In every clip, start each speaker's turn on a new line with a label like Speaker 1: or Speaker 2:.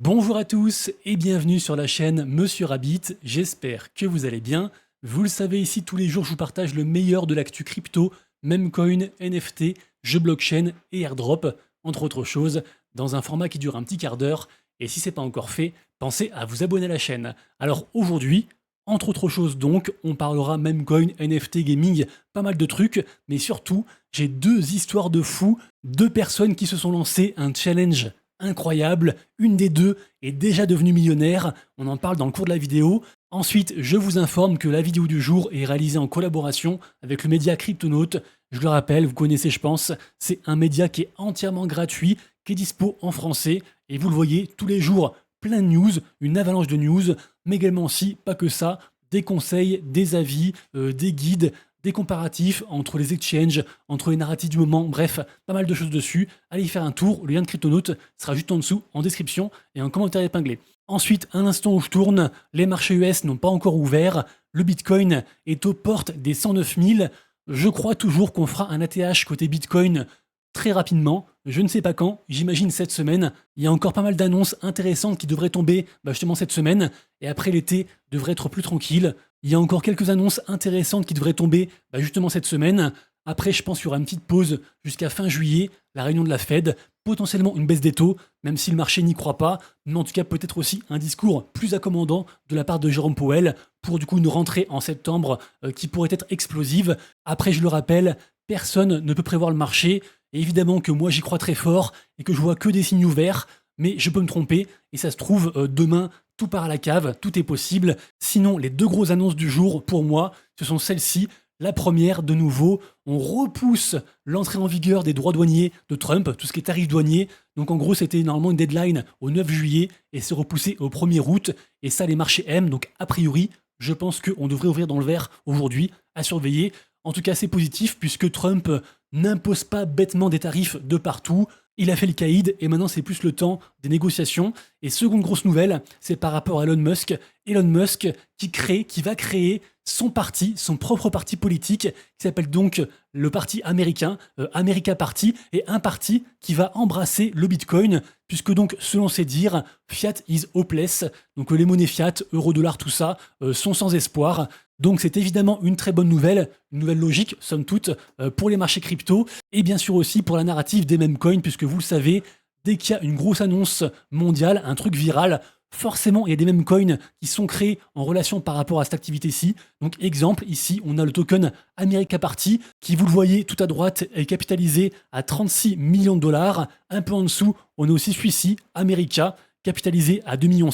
Speaker 1: Bonjour à tous et bienvenue sur la chaîne Monsieur Rabbit, j'espère que vous allez bien. Vous le savez, ici tous les jours je vous partage le meilleur de l'actu crypto, memecoin, NFT, jeux blockchain et airdrop, entre autres choses, dans un format qui dure un petit quart d'heure. Et si c'est pas encore fait, pensez à vous abonner à la chaîne. Alors aujourd'hui, entre autres choses donc, on parlera memecoin, NFT, gaming, pas mal de trucs, mais surtout, j'ai deux histoires de fous, deux personnes qui se sont lancées un challenge incroyable, une des deux est déjà devenue millionnaire, on en parle dans le cours de la vidéo. Ensuite, je vous informe que la vidéo du jour est réalisée en collaboration avec le média Cryptonaut. Je le rappelle, vous connaissez je pense, c'est un média qui est entièrement gratuit, qui est dispo en français, et vous le voyez tous les jours, plein de news, une avalanche de news, mais également aussi, pas que ça, des conseils, des avis, des guides, des comparatifs entre les exchanges, entre les narratifs du moment, bref, pas mal de choses dessus. Allez y faire un tour, le lien de Cryptonaut sera juste en dessous, en description et en commentaire épinglé. Ensuite, un instant où je tourne, les marchés US n'ont pas encore ouvert, le Bitcoin est aux portes des 109 000. Je crois toujours qu'on fera un ATH côté Bitcoin très rapidement, je ne sais pas quand, j'imagine cette semaine. Il y a encore pas mal d'annonces intéressantes qui devraient tomber justement cette semaine, et après l'été devrait être plus tranquille. Il y a encore quelques annonces intéressantes qui devraient tomber justement cette semaine. Après, je pense qu'il y aura une petite pause jusqu'à fin juillet, la réunion de la Fed, potentiellement une baisse des taux, même si le marché n'y croit pas, mais en tout cas peut-être aussi un discours plus accommodant de la part de Jérôme Powell pour du coup une rentrée en septembre qui pourrait être explosive. Après, je le rappelle, personne ne peut prévoir le marché, et évidemment que moi j'y crois très fort et que je vois que des signes ouverts, mais je peux me tromper, et ça se trouve demain, tout part à la cave, tout est possible. Sinon, les deux grosses annonces du jour, pour moi, ce sont celles-ci. La première, de nouveau, on repousse l'entrée en vigueur des droits douaniers de Trump, tout ce qui est tarif douanier. Donc en gros, c'était normalement une deadline au 9 juillet et c'est repoussé au 1er août. Et ça, les marchés aiment. Donc a priori, je pense qu'on devrait ouvrir dans le vert aujourd'hui, à surveiller. En tout cas, c'est positif puisque Trump n'impose pas bêtement des tarifs de partout. Il a fait le caïd et maintenant c'est plus le temps des négociations. Et seconde grosse nouvelle, c'est par rapport à Elon Musk. Elon Musk qui va créer son parti, son propre parti politique, qui s'appelle donc le parti américain, America Party, et un parti qui va embrasser le Bitcoin, puisque donc, selon ses dires, fiat is hopeless, donc les monnaies fiat, euro, dollar, tout ça, sont sans espoir. Donc c'est évidemment une très bonne nouvelle, une nouvelle logique, somme toute, pour les marchés crypto, et bien sûr aussi pour la narrative des memecoins, puisque vous le savez, dès qu'il y a une grosse annonce mondiale, un truc viral, forcément, il y a des memecoins qui sont créés en relation par rapport à cette activité-ci. Donc, exemple, ici, on a le token America Party, qui, vous le voyez tout à droite, est capitalisé à 36 millions de dollars. Un peu en dessous, on a aussi celui-ci, America, capitalisé à 2,7 millions.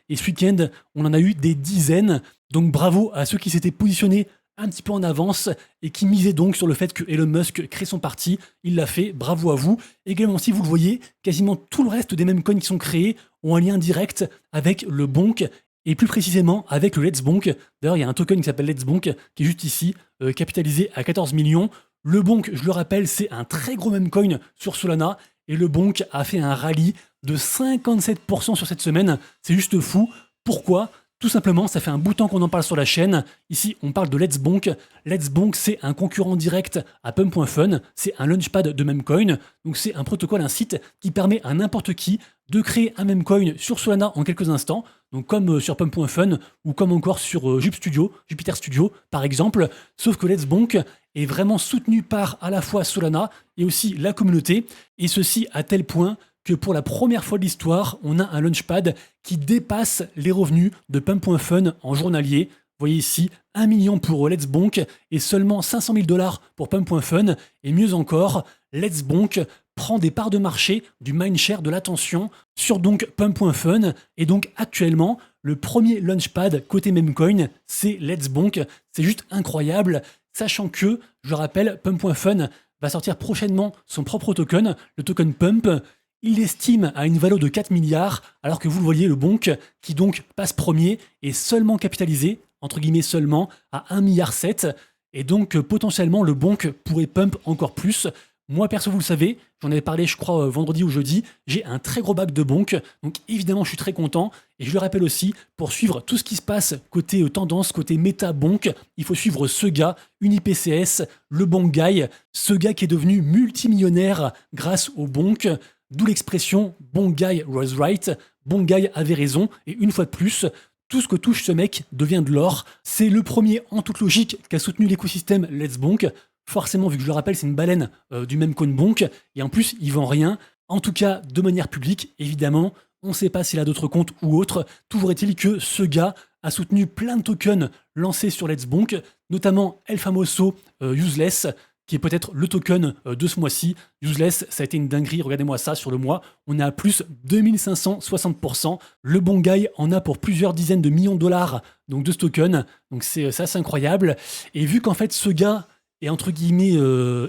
Speaker 1: Et ce week-end, on en a eu des dizaines. Donc, bravo à ceux qui s'étaient positionnés un petit peu en avance et qui misait donc sur le fait que Elon Musk crée son parti. Il l'a fait, bravo à vous. Également, si vous le voyez, quasiment tout le reste des memecoins qui sont créés ont un lien direct avec le Bonk et plus précisément avec le Let's Bonk. D'ailleurs, il y a un token qui s'appelle Let's Bonk qui est juste ici, capitalisé à 14 millions. Le Bonk, je le rappelle, c'est un très gros memecoin sur Solana et le Bonk a fait un rallye de 57% sur cette semaine. C'est juste fou. Pourquoi ? Tout simplement, ça fait un bout de temps qu'on en parle sur la chaîne. Ici, on parle de Let's Bonk. Let's Bonk, c'est un concurrent direct à Pump.fun. C'est un launchpad de memecoin. Donc, c'est un protocole, un site qui permet à n'importe qui de créer un memecoin sur Solana en quelques instants. Donc, comme sur Pump.fun ou comme encore sur Jupiter Studio, par exemple. Sauf que Let's Bonk est vraiment soutenu par à la fois Solana et aussi la communauté. Et ceci à tel point que pour la première fois de l'histoire, on a un launchpad qui dépasse les revenus de Pump.fun en journalier. Vous voyez ici, 1 million pour Let's Bonk et seulement 500 000 $ pour Pump.fun. Et mieux encore, Let's Bonk prend des parts de marché du mindshare de l'attention sur donc Pump.fun. Et donc actuellement, le premier launchpad côté memecoin, c'est Let's Bonk. C'est juste incroyable, sachant que, je rappelle, Pump.fun va sortir prochainement son propre token, le token Pump. Il estime à une valeur de 4 milliards, alors que vous le voyez, le Bonk, qui donc passe premier, est seulement capitalisé, entre guillemets seulement, à 1,7 milliard. Et donc potentiellement, le Bonk pourrait pump encore plus. Moi, perso, vous le savez, j'en avais parlé, je crois, vendredi ou jeudi, j'ai un très gros bac de Bonk, donc évidemment, je suis très content. Et je le rappelle aussi, pour suivre tout ce qui se passe côté tendance, côté méta Bonk, il faut suivre ce gars, UniPCS, le Bonk Guy, ce gars qui est devenu multimillionnaire grâce au Bonk. D'où l'expression bon guy was right, bon guy avait raison, et une fois de plus, tout ce que touche ce mec devient de l'or. C'est le premier, en toute logique, qui a soutenu l'écosystème Let's Bonk. Forcément, vu que je le rappelle, c'est une baleine du même coin Bonk, et en plus, il vend rien. En tout cas, de manière publique, évidemment. On ne sait pas s'il a d'autres comptes ou autres. Toujours est-il que ce gars a soutenu plein de tokens lancés sur Let's Bonk, notamment El Famoso Useless, qui est peut-être le token de ce mois-ci. Useless, ça a été une dinguerie, regardez-moi ça sur le mois. On est à plus 2560%. Le bon guy en a pour plusieurs dizaines de millions de dollars donc de ce token. Donc c'est assez incroyable. Et vu qu'en fait ce gars est entre guillemets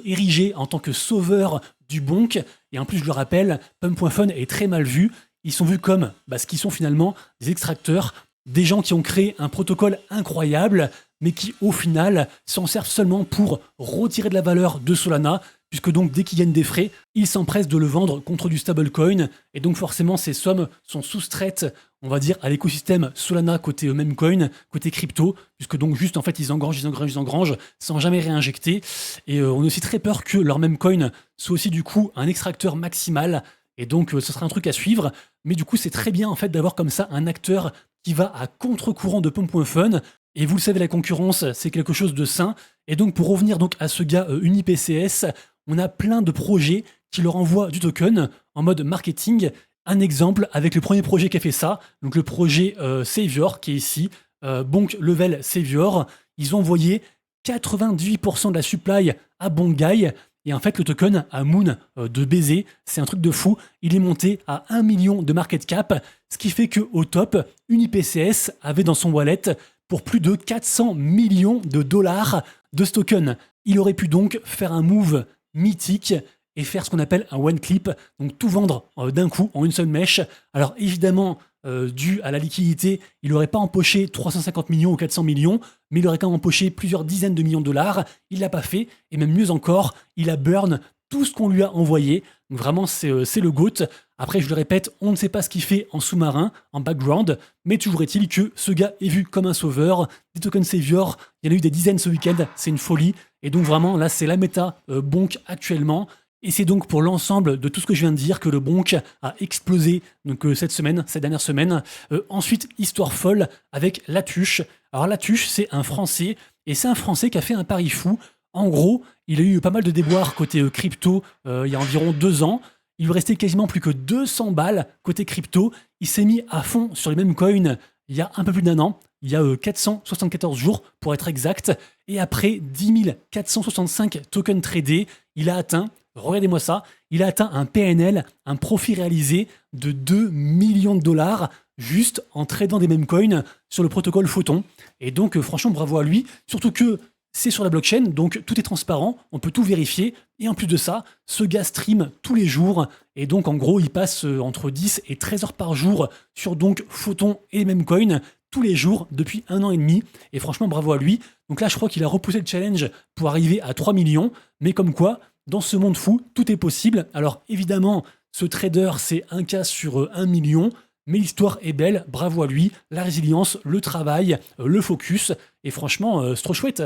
Speaker 1: érigé en tant que sauveur du bonk, et en plus je le rappelle, Pump.fun est très mal vu. Ils sont vus comme ce qu'ils sont finalement des extracteurs, des gens qui ont créé un protocole incroyable, mais qui au final s'en servent seulement pour retirer de la valeur de Solana, puisque donc dès qu'ils gagnent des frais, ils s'empressent de le vendre contre du stablecoin, et donc forcément ces sommes sont soustraites, on va dire, à l'écosystème Solana côté memecoin, côté crypto, puisque donc juste en fait ils engrangent sans jamais réinjecter, et on a aussi très peur que leur memecoin soit aussi du coup un extracteur maximal, et donc ce sera un truc à suivre, mais du coup c'est très bien en fait d'avoir comme ça un acteur qui va à contre-courant de Pump.fun. Et vous le savez, la concurrence, c'est quelque chose de sain. Et donc, pour revenir donc à ce gars UniPCS, on a plein de projets qui leur envoient du token en mode marketing. Un exemple avec le premier projet qui a fait ça, donc le projet Savior, qui est ici, Bonk Level Savior. Ils ont envoyé 98% de la supply à Bongai. Et en fait, le token à Moon de baiser, c'est un truc de fou. Il est monté à 1 million de market cap, ce qui fait qu'au top, UniPCS avait dans son wallet pour plus de 400 millions de dollars de ce token. Il aurait pu donc faire un move mythique et faire ce qu'on appelle un one clip, donc tout vendre d'un coup en une seule mèche. Alors évidemment, dû à la liquidité, il n'aurait pas empoché 350 millions ou 400 millions, mais il aurait quand même empoché plusieurs dizaines de millions de dollars. Il l'a pas fait, et même mieux encore, il a burn tout ce qu'on lui a envoyé. Donc vraiment, c'est le GOAT. Après, je le répète, on ne sait pas ce qu'il fait en sous-marin, en background, mais toujours est-il que ce gars est vu comme un sauveur. Des tokens savior, il y en a eu des dizaines ce week-end, c'est une folie. Et donc vraiment, là, c'est la méta bonk actuellement. Et c'est donc pour l'ensemble de tout ce que je viens de dire que le bonk a explosé donc, cette dernière semaine. Ensuite, histoire folle avec Latouche. Alors Latouche, c'est un Français, et c'est un Français qui a fait un pari fou. En gros, il a eu pas mal de déboires côté crypto il y a environ 2 ans. Il lui restait quasiment plus que 200 balles côté crypto. Il s'est mis à fond sur les mêmes coins il y a un peu plus d'1 an. Il y a 474 jours pour être exact. Et après 10 465 tokens tradés, il a atteint, regardez-moi ça, il a atteint un PNL, un profit réalisé de 2 millions de dollars juste en tradant des mêmes coins sur le protocole Photon. Et donc franchement bravo à lui, surtout que c'est sur la blockchain, donc tout est transparent, on peut tout vérifier, et en plus de ça, ce gars stream tous les jours, et donc en gros il passe entre 10 et 13 heures par jour sur donc Photon et les mêmes coins, tous les jours, depuis 1 an et demi, et franchement bravo à lui. Donc là je crois qu'il a repoussé le challenge pour arriver à 3 millions, mais comme quoi, dans ce monde fou, tout est possible. Alors évidemment, ce trader c'est un cas sur 1 million, mais l'histoire est belle, bravo à lui, la résilience, le travail, le focus, et franchement, c'est trop chouette.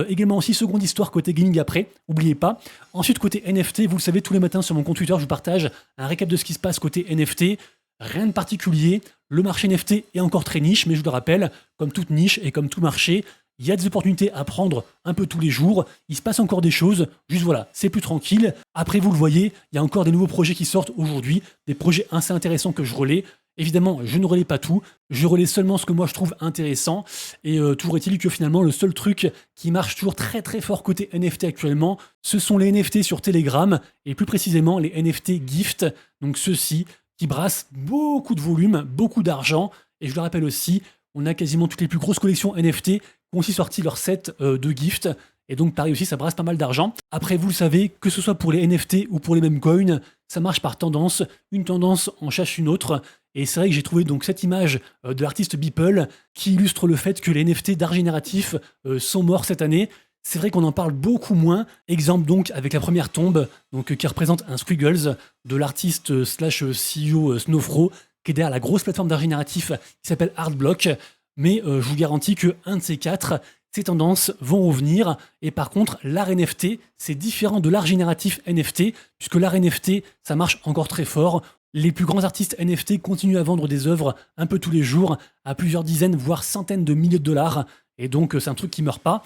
Speaker 1: Également aussi, seconde histoire côté gaming après, oubliez pas. Ensuite, côté NFT, vous le savez, tous les matins sur mon compte Twitter, je vous partage un récap de ce qui se passe côté NFT. Rien de particulier, le marché NFT est encore très niche, mais je vous le rappelle, comme toute niche et comme tout marché, il y a des opportunités à prendre un peu tous les jours, il se passe encore des choses, juste voilà, c'est plus tranquille. Après, vous le voyez, il y a encore des nouveaux projets qui sortent aujourd'hui, des projets assez intéressants que je relais. Évidemment, je ne relais pas tout, je relais seulement ce que moi je trouve intéressant, et toujours est-il que finalement le seul truc qui marche toujours très très fort côté NFT actuellement, ce sont les NFT sur Telegram, et plus précisément les NFT gift, donc ceux-ci qui brassent beaucoup de volume, beaucoup d'argent, et je le rappelle aussi, on a quasiment toutes les plus grosses collections NFT qui ont aussi sorti leur set de gift, et donc pareil aussi ça brasse pas mal d'argent. Après vous le savez, que ce soit pour les NFT ou pour les mêmes coins, ça marche par tendance, une tendance en cherche une autre. Et c'est vrai que j'ai trouvé donc cette image de l'artiste Beeple qui illustre le fait que les NFT d'art génératif sont morts cette année. C'est vrai qu'on en parle beaucoup moins. Exemple donc avec la première tombe donc, qui représente un Squiggles de l'artiste slash CEO Snowfro qui est derrière la grosse plateforme d'art génératif qui s'appelle Artblock. mais je vous garantis que un de ces quatre, ces tendances vont revenir. Et par contre, l'art NFT, c'est différent de l'art génératif NFT, puisque l'art NFT, ça marche encore très fort. Les plus grands artistes NFT continuent à vendre des œuvres un peu tous les jours, à plusieurs dizaines, voire centaines de milliers de dollars. Et donc, c'est un truc qui meurt pas.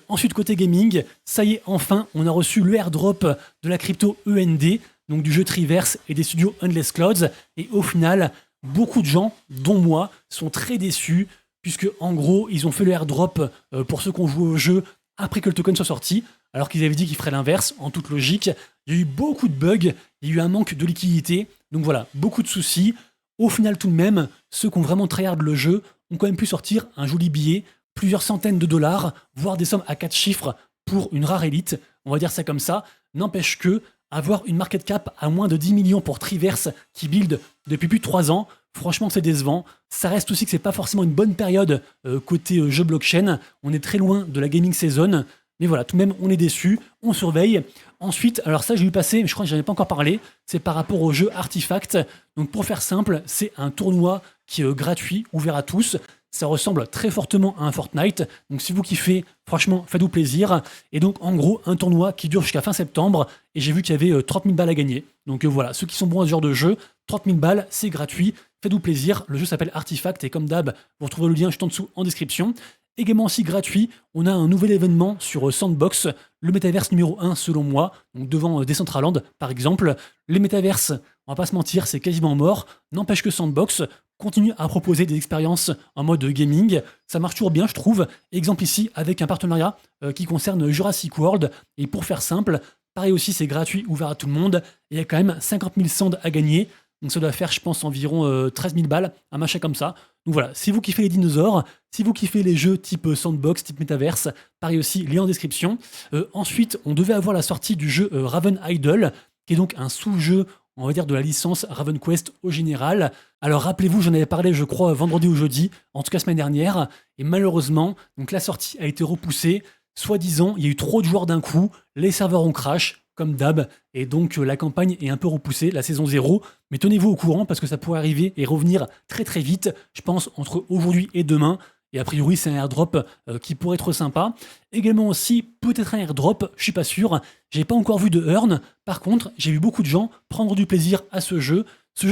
Speaker 1: Ensuite, côté gaming, ça y est, enfin, on a reçu le airdrop de la crypto END, donc du jeu Triverse et des studios Endless Clouds. Et au final, beaucoup de gens, dont moi, sont très déçus, puisque en gros, ils ont fait le airdrop pour ceux qui ont joué au jeu après que le token soit sorti, alors qu'ils avaient dit qu'ils feraient l'inverse, en toute logique. Il y a eu beaucoup de bugs, il y a eu un manque de liquidité, donc voilà, beaucoup de soucis. Au final, tout de même, ceux qui ont vraiment tryhard le jeu ont quand même pu sortir un joli billet, plusieurs centaines de dollars, voire des sommes à 4 chiffres pour une rare élite, on va dire ça comme ça. N'empêche que avoir une market cap à moins de 10 millions pour Triverse qui build depuis plus de 3 ans, franchement c'est décevant. Ça reste aussi que c'est pas forcément une bonne période côté jeu blockchain. On est très loin de la gaming season. Mais voilà, tout de même, on est déçu, on surveille. Ensuite, alors ça, j'ai vu passer, mais je crois que j'en ai pas encore parlé, c'est par rapport au jeu Artifact. Donc pour faire simple, c'est un tournoi qui est gratuit, ouvert à tous. Ça ressemble très fortement à un Fortnite. Donc si vous kiffez, franchement, faites-vous plaisir. Et donc en gros, un tournoi qui dure jusqu'à fin septembre. Et j'ai vu qu'il y avait 30 000 balles à gagner. Donc voilà, ceux qui sont bons à ce genre de jeu, 30 000 balles, c'est gratuit. Faites-vous plaisir. Le jeu s'appelle Artifact et comme d'hab, vous retrouvez le lien juste en dessous en description. Également aussi gratuit, on a un nouvel événement sur Sandbox, le métaverse numéro 1 selon moi, donc devant Decentraland par exemple. Les métaverses, on va pas se mentir, c'est quasiment mort. N'empêche que Sandbox continue à proposer des expériences en mode gaming. Ça marche toujours bien, je trouve. Exemple ici avec un partenariat qui concerne Jurassic World. Et pour faire simple, pareil aussi, c'est gratuit, ouvert à tout le monde. Et il y a quand même 50 000 sands à gagner. Donc ça doit faire, je pense, environ 13 000 balles, un machin comme ça. Donc voilà, si vous kiffez les dinosaures, si vous kiffez les jeux type Sandbox, type Metaverse, pareil aussi, lien en description. Ensuite, on devait avoir la sortie du jeu Raven Idol, qui est donc un sous-jeu, on va dire, de la licence Raven Quest au général. Alors rappelez-vous, j'en avais parlé, je crois, vendredi ou jeudi, en tout cas semaine dernière, et malheureusement, donc la sortie a été repoussée. Soi-disant, il y a eu trop de joueurs d'un coup, les serveurs ont crash, comme d'hab, et donc la campagne est un peu repoussée, la saison 0, mais tenez-vous au courant parce que ça pourrait arriver et revenir très très vite, je pense entre aujourd'hui et demain, et a priori c'est un airdrop qui pourrait être sympa. Également aussi, peut-être un airdrop, je suis pas sûr, j'ai pas encore vu de earn, par contre j'ai vu beaucoup de gens prendre du plaisir à ce jeu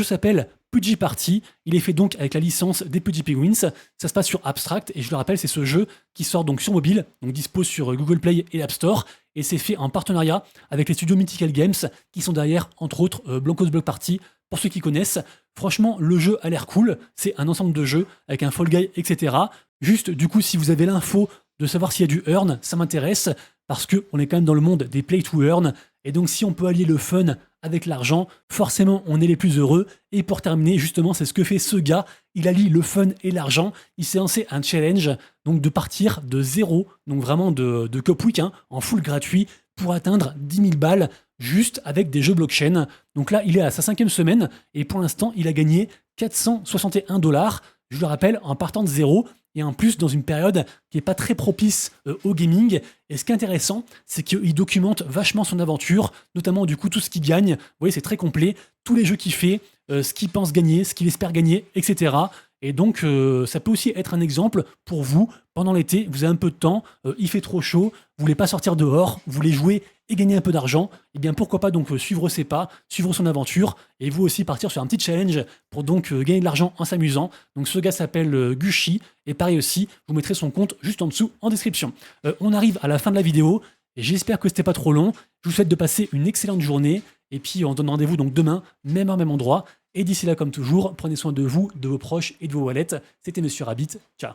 Speaker 1: s'appelle Pudgy Party, il est fait donc avec la licence des Pudgy Penguins, ça se passe sur Abstract, et je le rappelle c'est ce jeu qui sort donc sur mobile, donc dispo sur Google Play et l'App Store, et c'est fait en partenariat avec les studios Mythical Games, qui sont derrière, entre autres, Blancos Block Party, pour ceux qui connaissent. Franchement, le jeu a l'air cool, c'est un ensemble de jeux, avec un Fall Guy, etc. Juste, du coup, si vous avez l'info de savoir s'il y a du earn, ça m'intéresse, parce qu'on est quand même dans le monde des play to earn, et donc si on peut allier le fun avec l'argent, forcément on est les plus heureux. Et pour terminer, justement, c'est ce que fait ce gars, il allie le fun et l'argent, il s'est lancé un challenge, donc de partir de zéro, donc vraiment de Cup Week, hein, en full gratuit, pour atteindre 10 000 balles, juste avec des jeux blockchain. Donc là, il est à sa 5e semaine, et pour l'instant, il a gagné 461 $, je le rappelle, en partant de zéro, et en plus dans une période qui n'est pas très propice au gaming. Et ce qui est intéressant, c'est qu'il documente vachement son aventure, notamment du coup tout ce qu'il gagne. Vous voyez, c'est très complet, tous les jeux qu'il fait, ce qu'il pense gagner, ce qu'il espère gagner, etc. Et donc ça peut aussi être un exemple pour vous, pendant l'été, vous avez un peu de temps, il fait trop chaud, vous voulez pas sortir dehors, vous voulez jouer et gagner un peu d'argent, et bien pourquoi pas donc suivre ses pas, suivre son aventure, et vous aussi partir sur un petit challenge pour donc gagner de l'argent en s'amusant. Donc ce gars s'appelle Gushi, et pareil aussi, je vous mettrai son compte juste en dessous en description. On arrive à la fin de la vidéo, et j'espère que c'était pas trop long. Je vous souhaite de passer une excellente journée, et puis on donne rendez-vous donc demain, même heure, même endroit. Et d'ici là, comme toujours, prenez soin de vous, de vos proches et de vos wallets. C'était Monsieur Rabbit. Ciao.